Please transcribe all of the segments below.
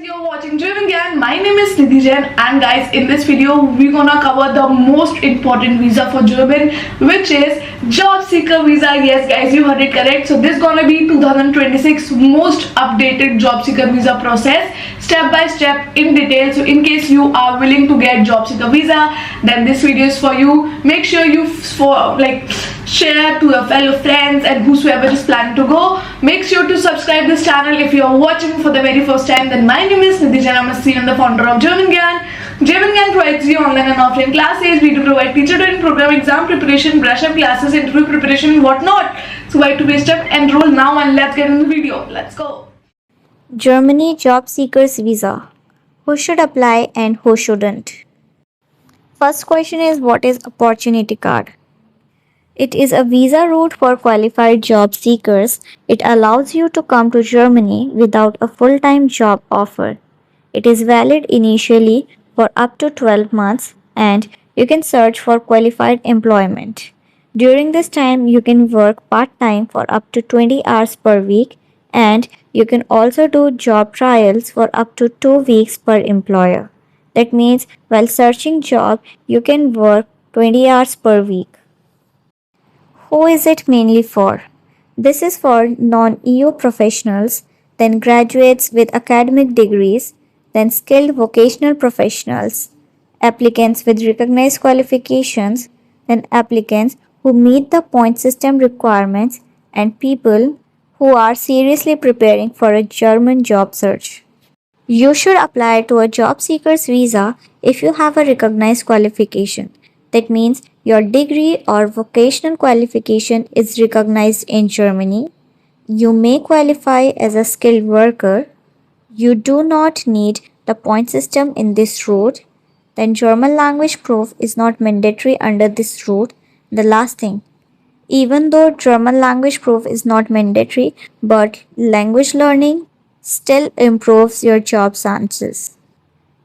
you're watching German Gyan. My name is Nidhi Jain, and guys, in this video we're gonna cover the most important visa for German, which is job seeker visa. Yes guys, you heard it correct. So this is gonna be 2026 most updated job seeker visa process, step by step in detail. So in case you are willing to get job seeker visa, then this video is for you. Make sure you share to your fellow friends and whosoever is planning to go. Make sure to subscribe this channel if you are watching for the very first time. Then my name is Nidhi Jain. I'm a CEO and the founder of German Gyan. German Gyan provides you online and offline classes. We do provide teacher training program, exam preparation, brush up classes, interview preparation, and whatnot. So why to waste time? Enroll now and let's get in the video. Let's go. Germany Job Seekers Visa. Who should apply and who shouldn't? First question is, what is Opportunity Card? It is a visa route for qualified job seekers. It allows you to come to Germany without a full-time job offer. It is valid initially for up to 12 months and you can search for qualified employment. During this time, you can work part-time for up to 20 hours per week and you can also do job trials for up to 2 weeks per employer. That means while searching job, you can work 20 hours per week. Who is it mainly for? This is for non-EU professionals, then graduates with academic degrees, then skilled vocational professionals, applicants with recognized qualifications, then applicants who meet the point system requirements, and people who are seriously preparing for a German job search. You should apply to a job seeker's visa if you have a recognized qualification. That means your degree or vocational qualification is recognized in Germany. You may qualify as a skilled worker. You do not need the point system in this route. Then German language proof is not mandatory under this route. The last thing, even though German language proof is not mandatory, but language learning still improves your job chances.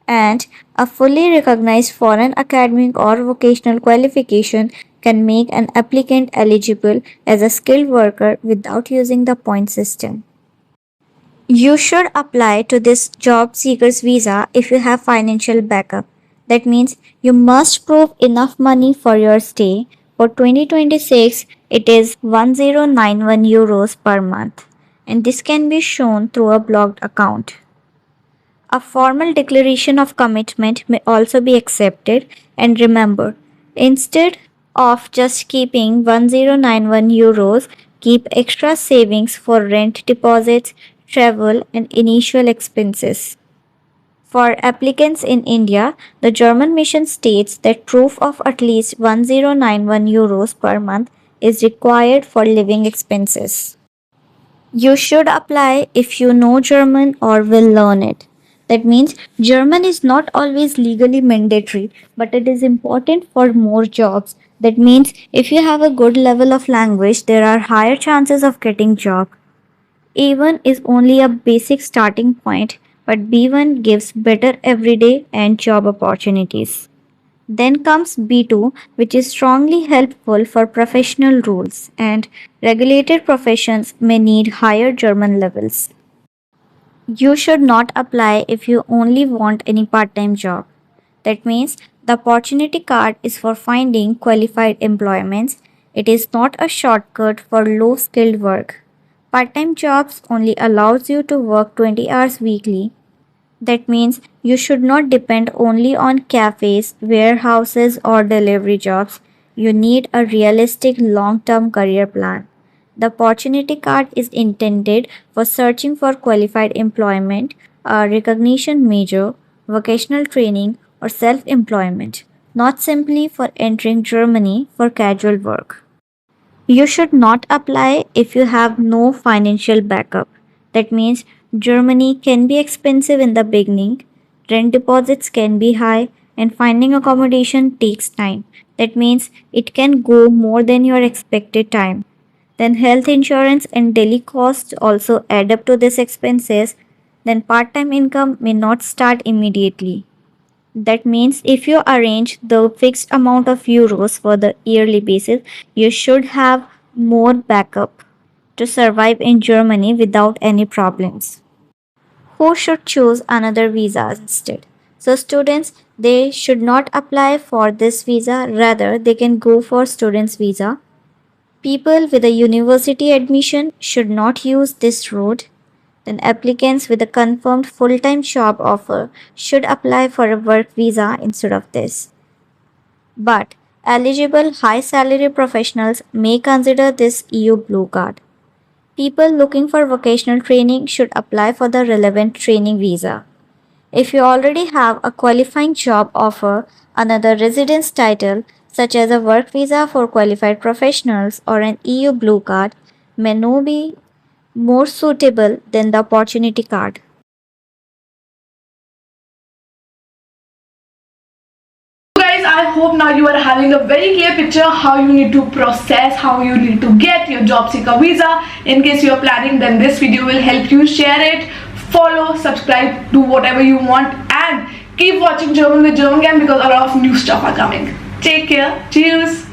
And a fully recognized foreign academic or vocational qualification can make an applicant eligible as a skilled worker without using the point system. You should apply to this job seeker's visa if you have financial backup. That means you must prove enough money for your stay. For 2026, it is 1091 euros per month, and this can be shown through a blocked account. A formal declaration of commitment may also be accepted, and remember, instead of just keeping 1091 euros, keep extra savings for rent deposits, travel, and initial expenses. For applicants in India, the German mission states that proof of at least 1091 euros per month is required for living expenses. You should apply if you know German or will learn it. That means German is not always legally mandatory, but it is important for more jobs. That means if you have a good level of language, there are higher chances of getting job. A1 is only a basic starting point, but B1 gives better everyday and job opportunities. Then comes B2, which is strongly helpful for professional roles, and regulated professions may need higher German levels. You should not apply if you only want any part time job. That means the opportunity card is for finding qualified employments. It is not a shortcut for low skilled work. Part time jobs only allows you to work 20 hours weekly. That means you should not depend only on cafes, warehouses, or delivery jobs. You need a realistic long term career plan. The opportunity card is intended for searching for qualified employment, a recognition major, vocational training, or self employment, not simply for entering Germany for casual work. You should not apply if you have no financial backup. That means Germany can be expensive in the beginning, rent deposits can be high, and finding accommodation takes time. That means it can go more than your expected time. Then health insurance and daily costs also add up to these expenses. Then part-time income may not start immediately. That means if you arrange the fixed amount of euros for the yearly basis, you should have more backup to survive in Germany without any problems. who should choose another visa instead. So students, they should not apply for this visa, rather they can go for student's visa. People with a university admission should not use this route. Then applicants with a confirmed full-time job offer should apply for a work visa instead of this. But eligible high salary professionals may consider this EU Blue Card. People looking for vocational training should apply for the relevant training visa. If you already have a qualifying job offer, another residence title, such as a work visa for qualified professionals or an EU Blue Card, may now be more suitable than the Opportunity Card. Guys, I hope now you are having a very clear picture how you need to process, how you need to get your job seeker visa. In case you are planning, then this video will help you. Share it, follow, subscribe, do whatever you want, and keep watching German with German Gyan because a lot of new stuff are coming. Take care. Cheers.